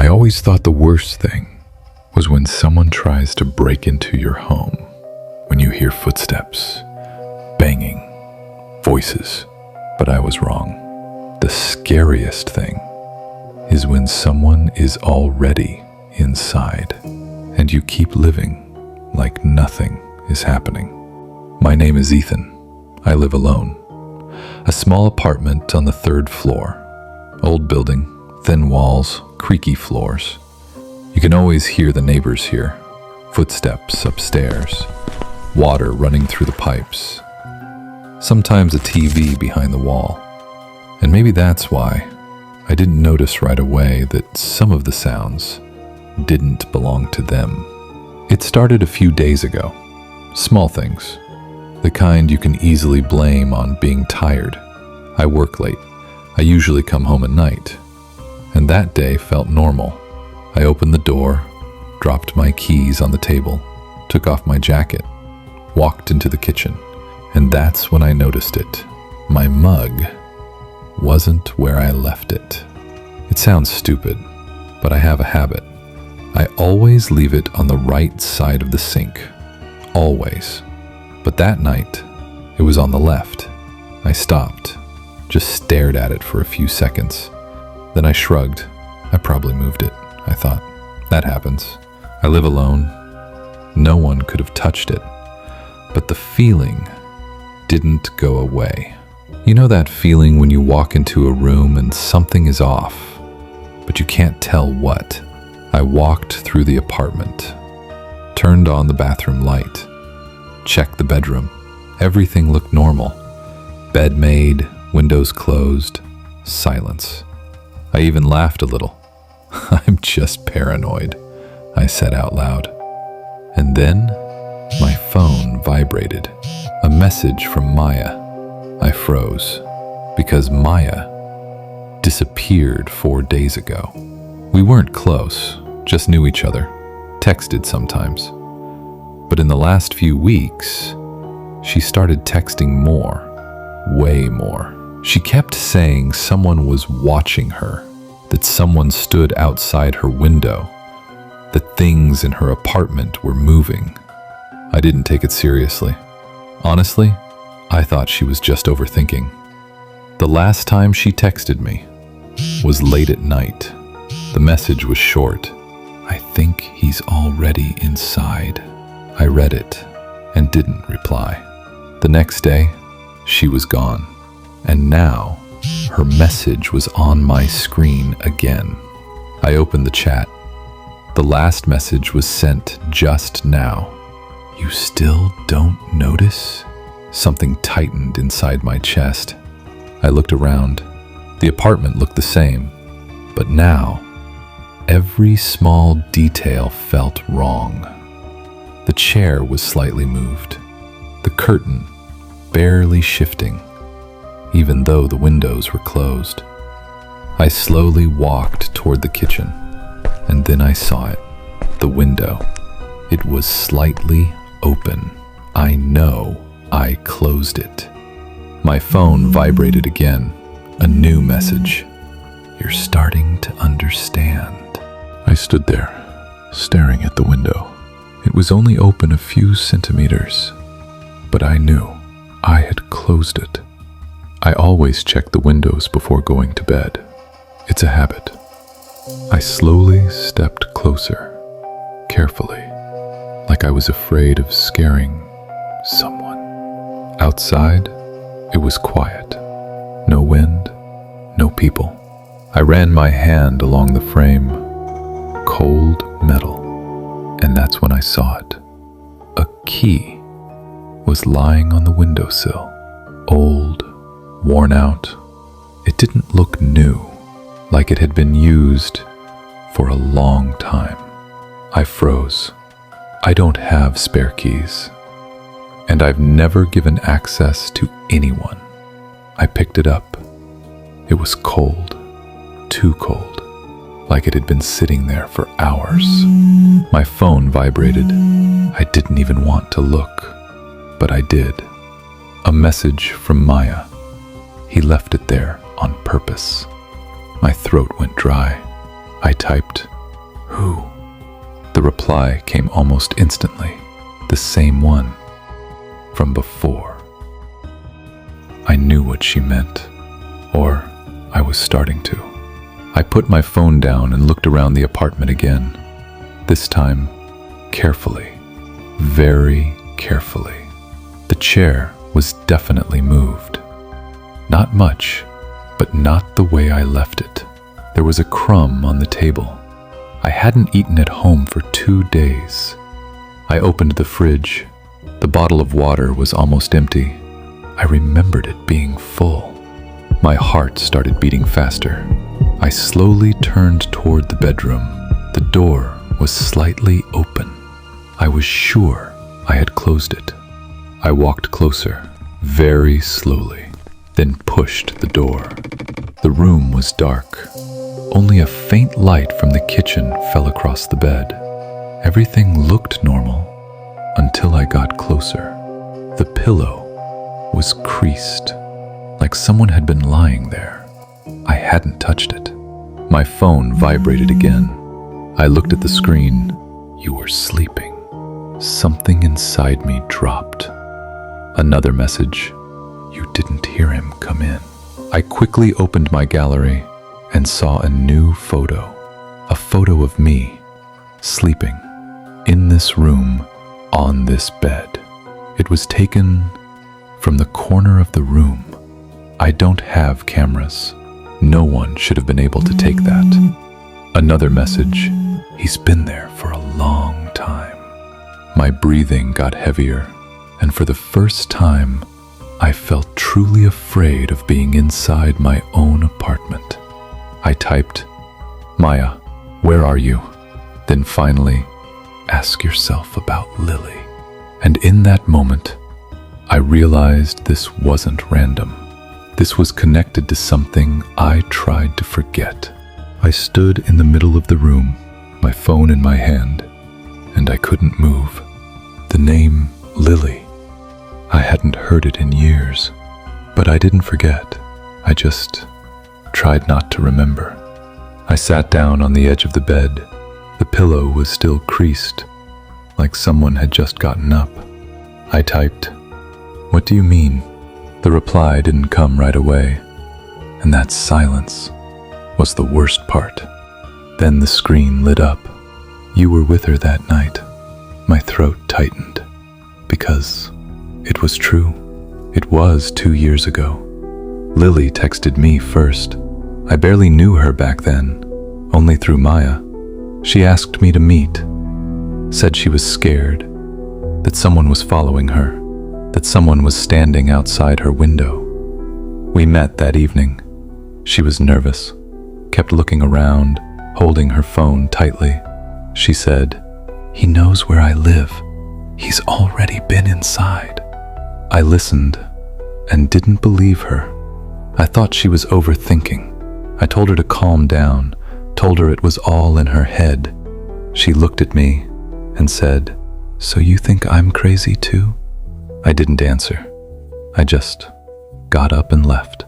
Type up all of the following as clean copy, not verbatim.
always thought the worst thing was when someone tries to break into your home, when you hear footsteps, banging, voices. But I was wrong. The scariest thing is when someone is already inside and you keep living like nothing is happening. My name is Ethan. I live alone. A small apartment on the 3rd floor. Old building, thin walls, creaky floors. You can always hear the neighbors here. Footsteps upstairs. Water running through the pipes. Sometimes a TV behind the wall. And maybe that's why I didn't notice right away that some of the sounds didn't belong to them. It started a few days ago. Small things. The kind you can easily blame on being tired. I work late. I usually come home at night. And that day felt normal. I opened the door, dropped my keys on the table, took off my jacket, walked into the kitchen, and that's when I noticed it. My mug wasn't where I left it. It sounds stupid, but I have a habit. I always leave it on the right side of the sink. Always. But that night, it was on the left. I stopped, just stared at it for a few seconds. Then I shrugged. I probably moved it, I thought. That happens. I live alone. No one could have touched it. But the feeling didn't go away. You know that feeling when you walk into a room and something is off, but you can't tell what? I walked through the apartment, turned on the bathroom light, checked the bedroom. Everything looked normal. Bed made, windows closed, silence. I even laughed a little. I'm just paranoid, I said out loud. And then my phone vibrated. A message from Maya. I froze because Maya disappeared 4 days ago. We weren't close, just knew each other, texted sometimes. But in the last few weeks, she started texting more, way more. She kept saying someone was watching her, that someone stood outside her window, that things in her apartment were moving. I didn't take it seriously. Honestly, I thought she was just overthinking. The last time she texted me was late at night. The message was short. I think he's already inside. I read it and didn't reply. The next day, she was gone. And now, her message was on my screen again. I opened the chat. The last message was sent just now. You still don't notice? Something tightened inside my chest. I looked around. The apartment looked the same. But now, every small detail felt wrong. The chair was slightly moved. The curtain barely shifting, even though the windows were closed. I slowly walked toward the kitchen, and then I saw it. The window. It was slightly open. I know I closed it. My phone vibrated again. A new message. You're starting to understand. I stood there, staring at the window. It was only open a few centimeters, but I knew I had closed it. I always check the windows before going to bed. It's a habit. I slowly stepped closer, carefully, like I was afraid of scaring someone. Outside, it was quiet. No wind, no people. I ran my hand along the frame. Cold metal. And that's when I saw it. A key was lying on the windowsill. Old, worn out. It didn't look new, like it had been used for a long time. I froze. I don't have spare keys, and I've never given access to anyone. I picked it up. It was cold, too cold, like it had been sitting there for hours. My phone vibrated. I didn't even want to look, but I did. A message from Maya. He left it there on purpose. My throat went dry. I typed, Who? The reply came almost instantly. The same one from before. I knew what she meant, or I was starting to. I put my phone down and looked around the apartment again. This time, carefully, very carefully. The chair was definitely moved. Not much, but not the way I left it. There was a crumb on the table. I hadn't eaten at home for 2 days. I opened the fridge. The bottle of water was almost empty. I remembered it being full. My heart started beating faster. I slowly turned toward the bedroom. The door was slightly open. I was sure I had closed it. I walked closer, very slowly, then pushed the door. The room was dark. Only a faint light from the kitchen fell across the bed. Everything looked normal until I got closer. The pillow was creased, like someone had been lying there. I hadn't touched it. My phone vibrated again. I looked at the screen. You were sleeping. Something inside me dropped. Another message. You didn't hear him come in. I quickly opened my gallery and saw a new photo. A photo of me, sleeping, in this room, on this bed. It was taken from the corner of the room. I don't have cameras. No one should have been able to take that. Another message. He's been there for a long time. My breathing got heavier, and for the first time, I felt truly afraid of being inside my own apartment. I typed, Maya, where are you? Then finally, ask yourself about Lily. And in that moment, I realized this wasn't random. This was connected to something I tried to forget. I stood in the middle of the room, my phone in my hand, and I couldn't move. The name Lily. I hadn't heard it in years, but I didn't forget. I just tried not to remember. I sat down on the edge of the bed. The pillow was still creased, like someone had just gotten up. I typed, "What do you mean?" The reply didn't come right away, and that silence was the worst part. Then the screen lit up. You were with her that night. My throat tightened, because it was true. It was 2 years ago. Lily texted me first. I barely knew her back then, only through Maya. She asked me to meet, said she was scared, that someone was following her, that someone was standing outside her window. We met that evening. She was nervous, kept looking around, holding her phone tightly. She said, "He knows where I live. He's already been inside." I listened and didn't believe her. I thought she was overthinking. I told her to calm down, told her it was all in her head. She looked at me and said, "So you think I'm crazy too?" I didn't answer. I just got up and left.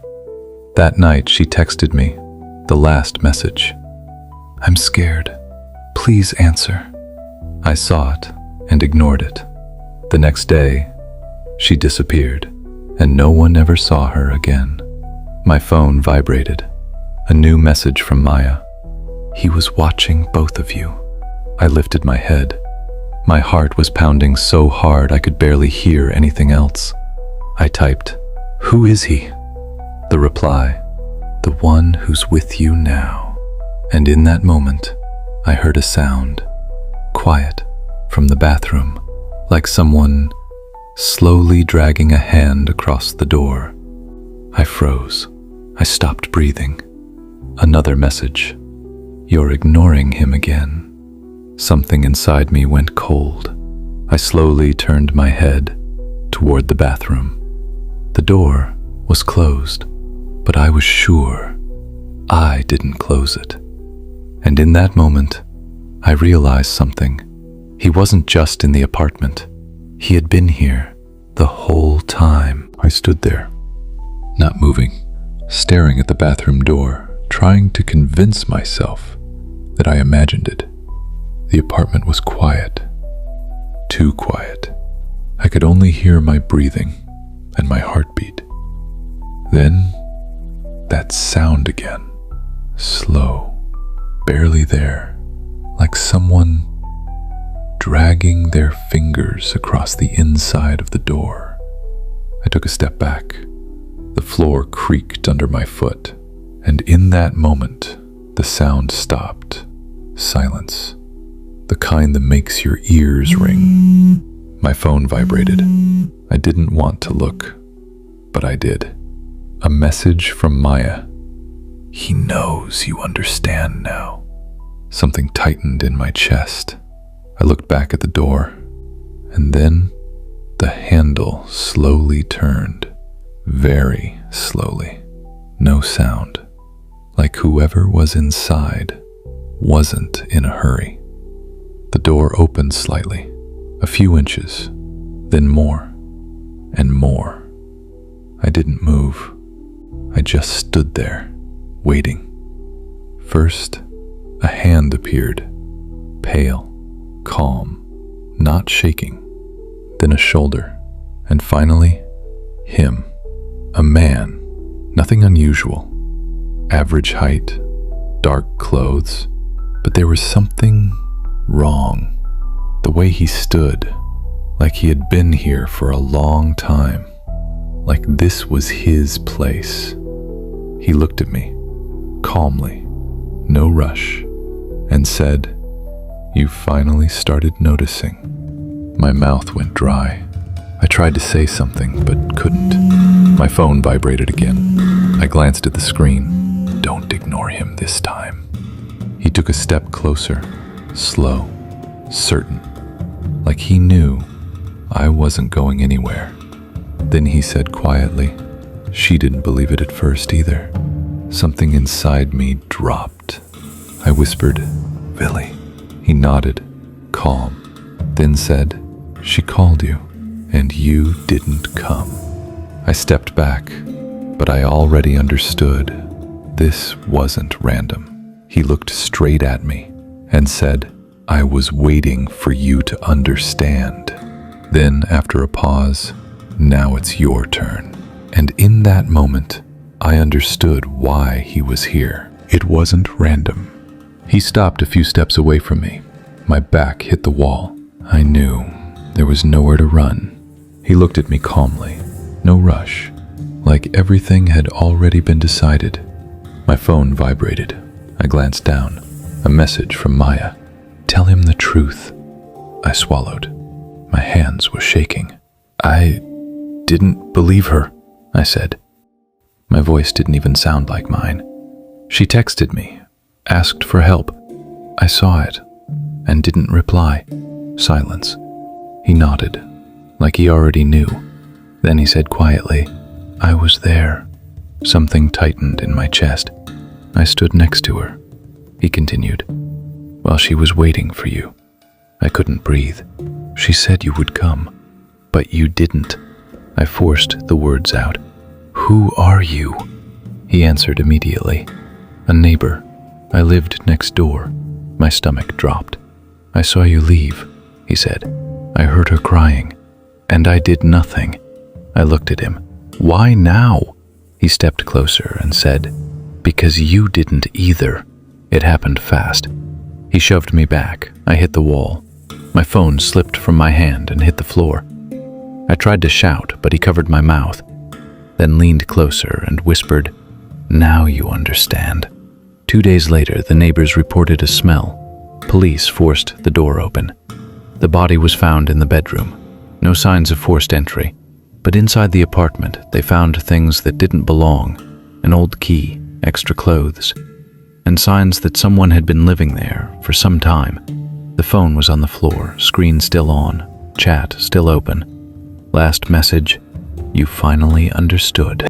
That night she texted me, the last message. "I'm scared. Please answer." I saw it and ignored it. The next day, she disappeared, and no one ever saw her again. My phone vibrated. A new message from Maya. "He was watching both of you." I lifted my head. My heart was pounding so hard I could barely hear anything else. I typed, "Who is he?" The reply, "The one who's with you now." And in that moment, I heard a sound, quiet, from the bathroom, like someone slowly dragging a hand across the door. I froze. I stopped breathing. Another message. "You're ignoring him again." Something inside me went cold. I slowly turned my head toward the bathroom. The door was closed, but I was sure I didn't close it. And in that moment, I realized something. He wasn't just in the apartment. He had been here the whole time. I stood there, not moving, staring at the bathroom door, trying to convince myself that I imagined it. The apartment was quiet. Too quiet. I could only hear my breathing and my heartbeat. Then, that sound again. Slow, barely there, like someone dragging their fingers across the inside of the door. I took a step back. The floor creaked under my foot, and in that moment, the sound stopped. Silence. The kind that makes your ears ring. My phone vibrated. I didn't want to look, but I did. A message from Maya. He knows you understand now. Something tightened in my chest. I looked back at the door, and then the handle slowly turned. Very slowly. No sound. Like whoever was inside wasn't in a hurry. The door opened slightly, a few inches, then more and more. I didn't move. I just stood there, waiting. First, a hand appeared, pale, calm, not shaking. Then a shoulder, and finally, him. A man, nothing unusual. Average height, dark clothes, but there was something wrong. The way he stood, like he had been here for a long time, like this was his place. He looked at me, calmly, no rush, and said, "You finally started noticing." My mouth went dry. I tried to say something, but couldn't. My phone vibrated again. I glanced at the screen. Don't ignore him this time. He took a step closer, slow, certain, like he knew I wasn't going anywhere. Then he said quietly, she didn't believe it at first either. Something inside me dropped. I whispered, "Billy." He nodded, calm, then said, "She called you, and you didn't come." I stepped back, but I already understood. This wasn't random. He looked straight at me and said, "I was waiting for you to understand." Then, after a pause, "Now it's your turn." And in that moment, I understood why he was here. It wasn't random. He stopped a few steps away from me. My back hit the wall. I knew there was nowhere to run. He looked at me calmly, no rush, like everything had already been decided. My phone vibrated. I glanced down. A message from Maya. "Tell him the truth." I swallowed. My hands were shaking. "I didn't believe her," I said. My voice didn't even sound like mine. She texted me, asked for help. I saw it, and didn't reply. Silence. He nodded, like he already knew. Then he said quietly, "I was there." Something tightened in my chest. I stood next to her. He continued, "While she was waiting for you, I couldn't breathe. She said you would come, but you didn't." I forced the words out. "Who are you?" He answered immediately. "A neighbor. I lived next door." My stomach dropped. "I saw you leave," he said. "I heard her crying, and I did nothing." I looked at him. "Why now?" He stepped closer and said, "Because you didn't either." It happened fast. He shoved me back. I hit the wall. My phone slipped from my hand and hit the floor. I tried to shout, but he covered my mouth, then leaned closer and whispered, "Now you understand." 2 days later, the neighbors reported a smell. Police forced the door open. The body was found in the bedroom. No signs of forced entry. But inside the apartment, they found things that didn't belong. An old key, extra clothes, and signs that someone had been living there for some time. The phone was on the floor, screen still on, chat still open. Last message, "You finally understood."